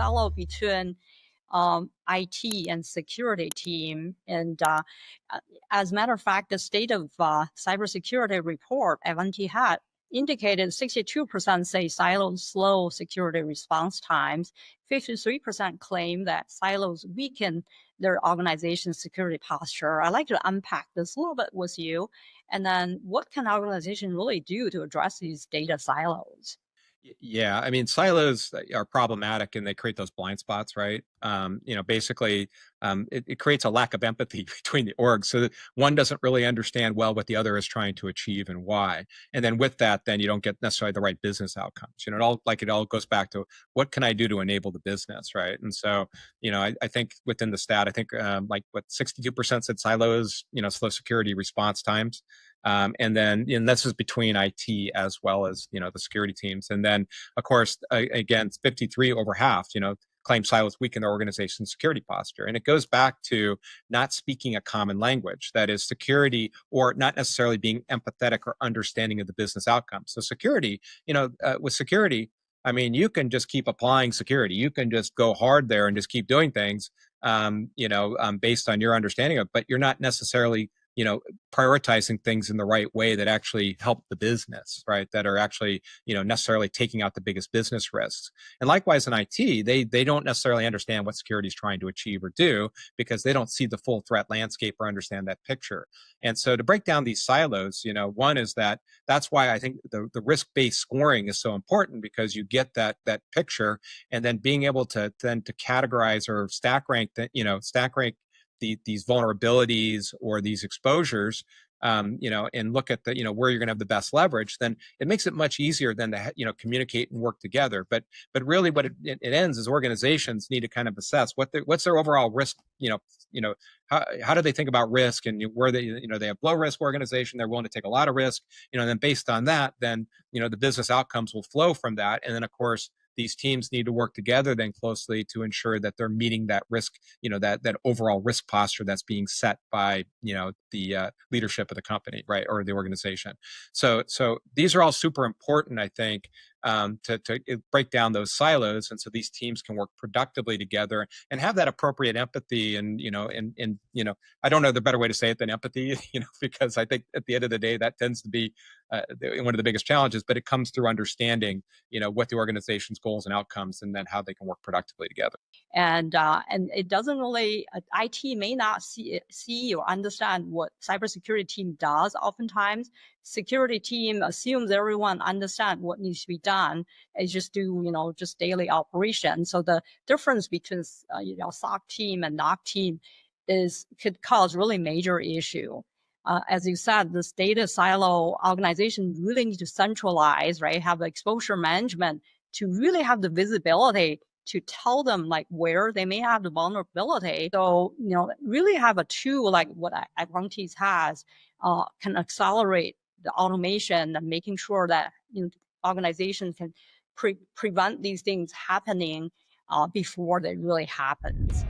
silo between IT and security team. And as a matter of fact, the state of cybersecurity report Ivanti had indicated 62% say silos slow security response times. 53% claim that silos weaken their organization's security posture. I'd like to unpack this a little bit with you. And then what can organization really do to address these data silos? Yeah, I mean, silos are problematic and they create those blind spots, right? Basically, it creates a lack of empathy between the orgs. So that one doesn't really understand well what the other is trying to achieve and why. And then with that, then you don't get necessarily the right business outcomes. It all goes back to what can I do to enable the business, right? And so, I think within the stat, I think 62% said silos, slow security response times. And this is between IT as well as the security teams. And then of course again 53 over half claim silos weaken their organization's security posture. And it goes back to not speaking a common language, that is security, or not necessarily being empathetic or understanding of the business outcomes. So security, with security, I mean, you can just keep applying security. You can just go hard there and just keep doing things, based on your understanding of it, but you're not necessarily prioritizing things in the right way that actually help the business, right? That are actually, necessarily taking out the biggest business risks. And likewise in IT, they don't necessarily understand what security is trying to achieve or do because they don't see the full threat landscape or understand that picture. And so to break down these silos, one is that's why I think the risk-based scoring is so important, because you get that picture, and then being able to categorize or stack rank these vulnerabilities or these exposures, and look at where you're going to have the best leverage, then it makes it much easier then to communicate and work together. But really, what it ends is organizations need to kind of assess what's their overall risk. How do they think about risk, and where they have low risk organization, they're willing to take a lot of risk, and then based on that, then the business outcomes will flow from that, and then of course these teams need to work together then closely to ensure that they're meeting that risk, that overall risk posture that's being set by, the leadership of the company, right, or the organization. So these are all super important, I think, to break down those silos, and so these teams can work productively together and have that appropriate empathy. And I don't know the better way to say it than empathy, because I think at the end of the day that tends to be one of the biggest challenges. But it comes through understanding, what the organization's goals and outcomes, and then how they can work productively together. And it doesn't really, IT may not see or understand what cybersecurity team does. Oftentimes security team assumes everyone understand what needs to be done. It's just do just daily operation. So the difference between SOC team and NOC team could cause really major issue. As you said, this data silo organization really need to centralize, right? Have the exposure management to really have the visibility to tell them like where they may have the vulnerability. So, really have a tool like what Ivanti has can accelerate the automation and making sure that organizations can prevent these things happening before they really happens.